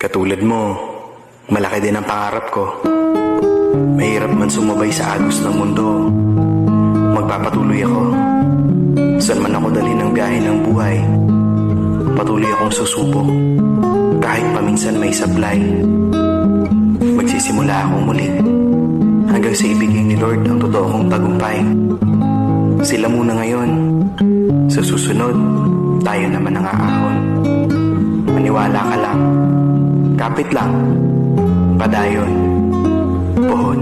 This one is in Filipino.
Katulad mo, malaki din ang pangarap ko. Mahirap man sumabay sa agos ng mundo, magpapatuloy ako. Saan man ako dalhin ng biyahe ng buhay, patuloy akong susubok. Kahit paminsan may sablay, magsisimula akong muli, hanggang sa ibigay ni Lord ang totoo kong tagumpay. Sila muna ngayon, sa susunod, tayo naman ang aahon. Maniwala ka lang, kapit lang, padayon, puhon.